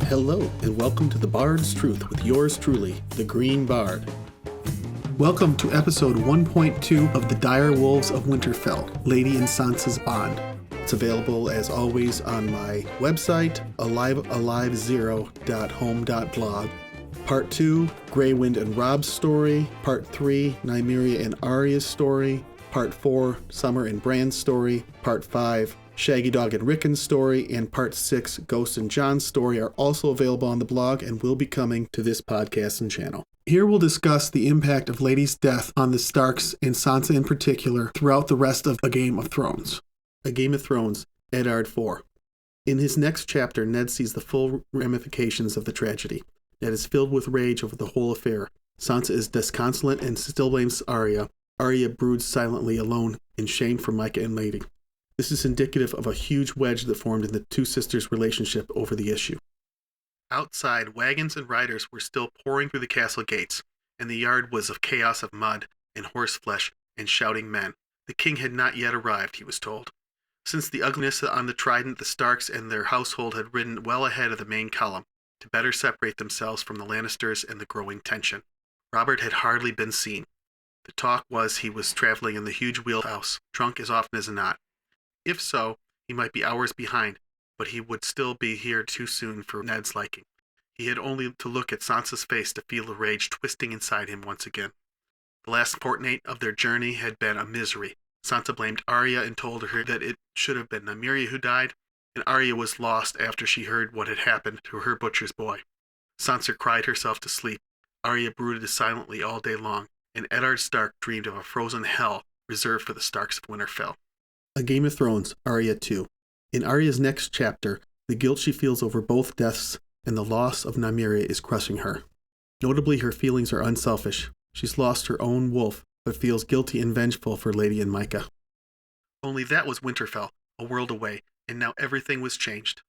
Hello, and welcome to The Bard's Truth with yours truly, the Green Bard. Welcome to episode 1.2 of the Direwolves of Winterfell, Lady and Sansa's Bond. It's available, as always, on my website, alivezero.home.blog. Part 2, Greywind and Robb's story. Part 3, Nymeria and Arya's story. Part 4, Summer and Bran's story. Part 5, Shaggy Dog and Rickon's story, and Part 6, Ghost and Jon's story, are also available on the blog and will be coming to this podcast and channel. Here we'll discuss the impact of Lady's death on the Starks, and Sansa in particular, throughout the rest of A Game of Thrones. A Game of Thrones, Eddard IV. In his next chapter, Ned sees the full ramifications of the tragedy. Ned is filled with rage over the whole affair. Sansa is disconsolate and still blames Arya. Arya broods silently alone in shame for Mycah and Lady. This is indicative of a huge wedge that formed in the two sisters' relationship over the issue. Outside, wagons and riders were still pouring through the castle gates, and the yard was a chaos of mud and horseflesh and shouting men. The king had not yet arrived, he was told. Since the ugliness on the Trident, the Starks and their household had ridden well ahead of the main column to better separate themselves from the Lannisters and the growing tension. Robert had hardly been seen. The talk was he was traveling in the huge wheelhouse, drunk as often as not. If so, he might be hours behind, but he would still be here too soon for Ned's liking. He had only to look at Sansa's face to feel the rage twisting inside him once again. The last fortnight of their journey had been a misery. Sansa blamed Arya and told her that it should have been Nymeria who died, and Arya was lost after she heard what had happened to her butcher's boy. Sansa cried herself to sleep. Arya brooded silently all day long, and Eddard Stark dreamed of a frozen hell reserved for the Starks of Winterfell. A Game of Thrones, Arya 2. In Arya's next chapter, the guilt she feels over both deaths and the loss of Nymeria is crushing her. Notably, her feelings are unselfish. She's lost her own wolf, but feels guilty and vengeful for Lady and Mycah. Only that was Winterfell, a world away, and now everything was changed.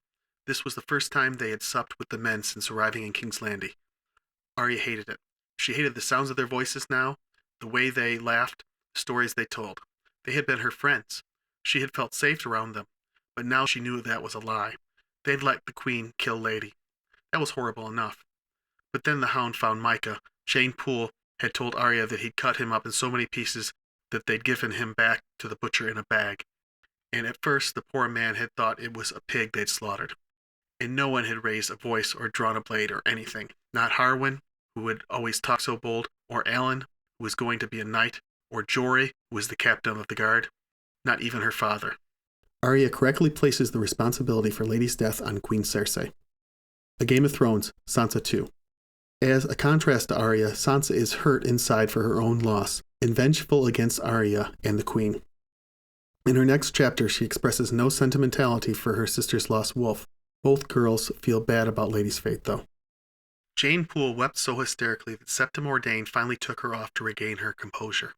This was the first time they had supped with the men since arriving in King's Landing. Arya hated it. She hated the sounds of their voices now, the way they laughed, the stories they told. They had been her friends. She had felt safe around them, but now she knew that was a lie. They'd let the queen kill Lady. That was horrible enough. But then the hound found Mycah. Jane Poole had told Arya that he'd cut him up in so many pieces that they'd given him back to the butcher in a bag. And at first the poor man had thought it was a pig they'd slaughtered. And no one had raised a voice or drawn a blade or anything. Not Harwin, who had always talked so bold, or Alan, who was going to be a knight, or Jory, who was the captain of the guard. Not even her father. Arya correctly places the responsibility for Lady's death on Queen Cersei. A Game of Thrones, Sansa 2. As a contrast to Arya, Sansa is hurt inside for her own loss, and vengeful against Arya and the queen. In her next chapter, she expresses no sentimentality for her sister's lost wolf. Both girls feel bad about Lady's fate, though. Jane Poole wept so hysterically that Septim Ordain finally took her off to regain her composure.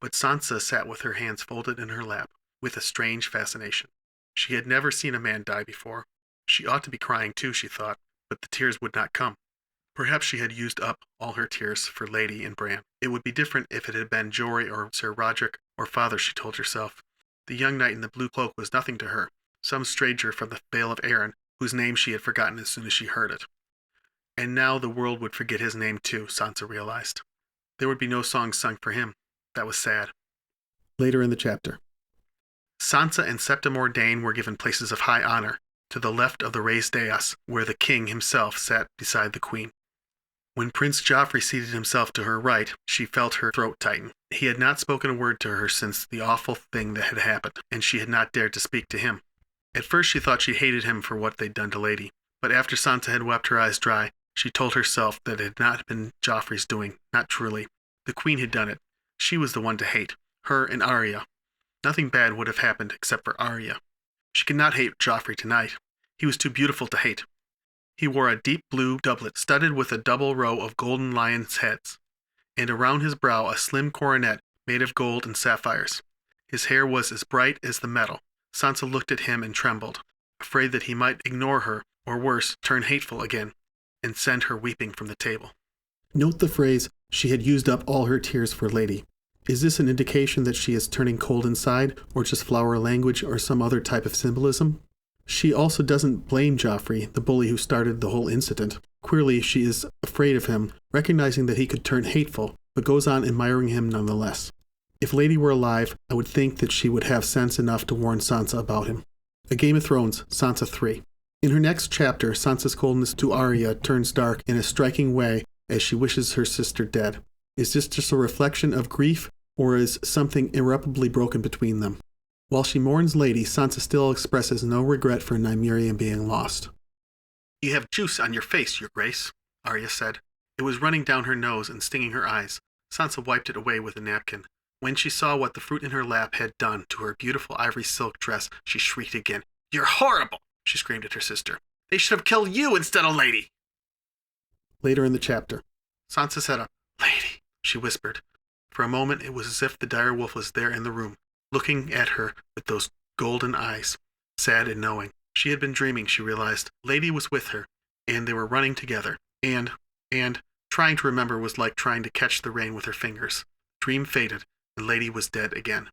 But Sansa sat with her hands folded in her lap, with a strange fascination. She had never seen a man die before. She ought to be crying too, she thought, but the tears would not come. Perhaps she had used up all her tears for Lady and Bran. It would be different if it had been Jory or Sir Roderick or father, she told herself. The young knight in the blue cloak was nothing to her, some stranger from the Vale of Arryn, whose name she had forgotten as soon as she heard it. And now the world would forget his name too, Sansa realized. There would be no songs sung for him. That was sad. Later in the chapter. Sansa and Septim Ordain were given places of high honor, to the left of the raised dais, where the king himself sat beside the queen. When Prince Joffrey seated himself to her right, she felt her throat tighten. He had not spoken a word to her since the awful thing that had happened, and she had not dared to speak to him. At first she thought she hated him for what they'd done to Lady, but after Sansa had wept her eyes dry, she told herself that it had not been Joffrey's doing, not truly. The queen had done it. She was the one to hate, her and Arya. Nothing bad would have happened except for Arya. She could not hate Joffrey tonight. He was too beautiful to hate. He wore a deep blue doublet studded with a double row of golden lions' heads, and around his brow a slim coronet made of gold and sapphires. His hair was as bright as the metal. Sansa looked at him and trembled, afraid that he might ignore her, or worse, turn hateful again, and send her weeping from the table. Note the phrase, she had used up all her tears for Lady. Is this an indication that she is turning cold inside, or just flower language, or some other type of symbolism? She also doesn't blame Joffrey, the bully who started the whole incident. Queerly, she is afraid of him, recognizing that he could turn hateful, but goes on admiring him nonetheless. If Lady were alive, I would think that she would have sense enough to warn Sansa about him. A Game of Thrones, Sansa 3. In her next chapter, Sansa's coldness to Arya turns dark in a striking way as she wishes her sister dead. Is this just a reflection of grief, or is something irreparably broken between them? While she mourns Lady, Sansa still expresses no regret for Nymeria being lost. "You have juice on your face, your grace," Arya said. It was running down her nose and stinging her eyes. Sansa wiped it away with a napkin. When she saw what the fruit in her lap had done to her beautiful ivory silk dress, she shrieked again. "You're horrible!" she screamed at her sister. "They should have killed you instead of Lady!" Later in the chapter, Sansa said, "Lady," she whispered. For a moment it was as if the direwolf was there in the room, looking at her with those golden eyes, sad and knowing. She had been dreaming, she realized. Lady was with her, and they were running together, and trying to remember was like trying to catch the rain with her fingers. Dream faded, and Lady was dead again.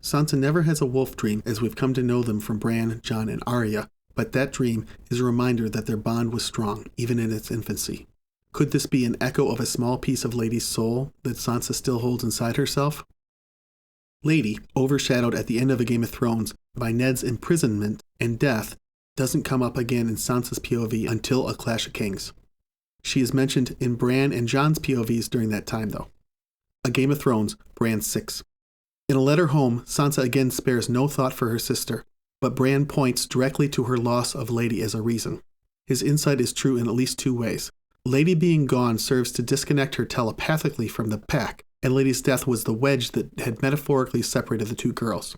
Sansa never has a wolf dream as we've come to know them from Bran, Jon, and Arya, but that dream is a reminder that their bond was strong, even in its infancy. Could this be an echo of a small piece of Lady's soul that Sansa still holds inside herself? Lady, overshadowed at the end of A Game of Thrones by Ned's imprisonment and death, doesn't come up again in Sansa's POV until A Clash of Kings. She is mentioned in Bran and Jon's POVs during that time, though. A Game of Thrones, Bran 6. In a letter home, Sansa again spares no thought for her sister, but Bran points directly to her loss of Lady as a reason. His insight is true in at least two ways. Lady being gone serves to disconnect her telepathically from the pack, and Lady's death was the wedge that had metaphorically separated the two girls.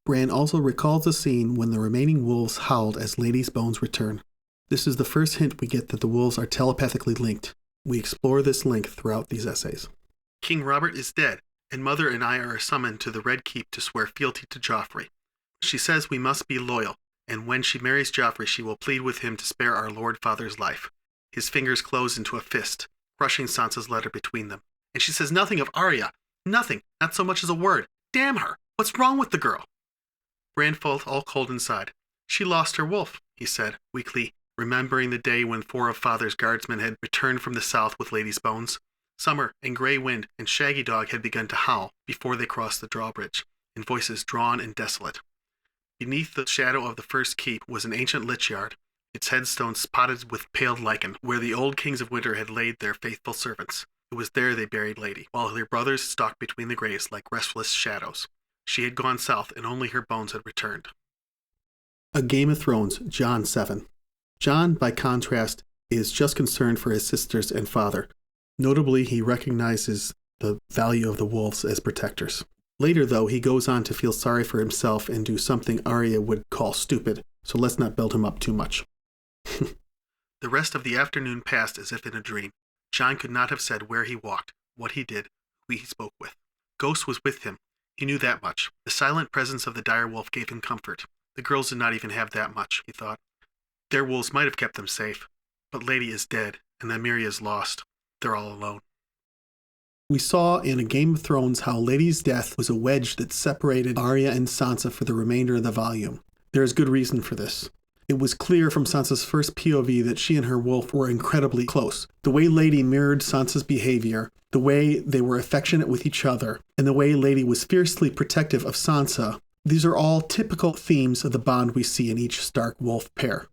Bran also recalls the scene when the remaining wolves howled as Lady's bones return. This is the first hint we get that the wolves are telepathically linked. We explore this link throughout these essays. King Robert is dead, and Mother and I are summoned to the Red Keep to swear fealty to Joffrey. She says we must be loyal, and when she marries Joffrey she will plead with him to spare our Lord Father's life. His fingers close into a fist, crushing Sansa's letter between them. And she says nothing of Arya. Nothing, not so much as a word. Damn her! What's wrong with the girl? Bran felt all cold inside. She lost her wolf, he said, weakly, remembering the day when 4 of Father's guardsmen had returned from the south with Lady's bones. Summer and Grey Wind and Shaggy Dog had begun to howl before they crossed the drawbridge, in voices drawn and desolate. Beneath the shadow of the first keep was an ancient lich yard, its headstones spotted with pale lichen, where the old kings of winter had laid their faithful servants. It was there they buried Lady, while her brothers stalked between the graves like restless shadows. She had gone south, and only her bones had returned. A Game of Thrones, Jon VII. Jon, by contrast, is just concerned for his sisters and father. Notably, he recognizes the value of the wolves as protectors. Later, though, he goes on to feel sorry for himself and do something Arya would call stupid, so let's not build him up too much. The rest of the afternoon passed as if in a dream. Jon could not have said where he walked, what he did, who he spoke with. Ghost was with him. He knew that much. The silent presence of the direwolf gave him comfort. The girls did not even have that much, he thought. Their wolves might have kept them safe, but Lady is dead, and Nymeria is lost. They're all alone. We saw in A Game of Thrones how Lady's death was a wedge that separated Arya and Sansa for the remainder of the volume. There is good reason for this. It was clear from Sansa's first POV that she and her wolf were incredibly close. The way Lady mirrored Sansa's behavior, the way they were affectionate with each other, and the way Lady was fiercely protective of Sansa, these are all typical themes of the bond we see in each Stark-Wolf pair.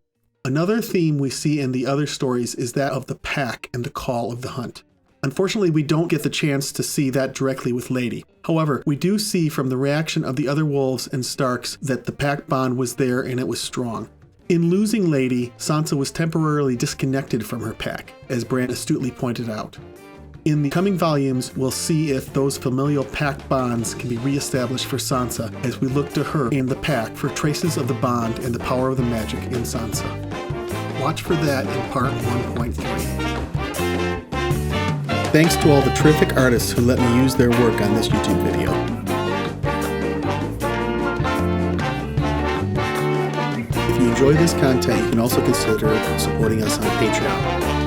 Another theme we see in the other stories is that of the pack and the call of the hunt. Unfortunately, we don't get the chance to see that directly with Lady. However, we do see from the reaction of the other wolves and Starks that the pack bond was there and it was strong. In losing Lady, Sansa was temporarily disconnected from her pack, as Bran astutely pointed out. In the coming volumes, we'll see if those familial pack bonds can be reestablished for Sansa as we look to her and the pack for traces of the bond and the power of the magic in Sansa. Watch for that in part 1.3. Thanks to all the terrific artists who let me use their work on this YouTube video. If you enjoy this content, you can also consider supporting us on Patreon.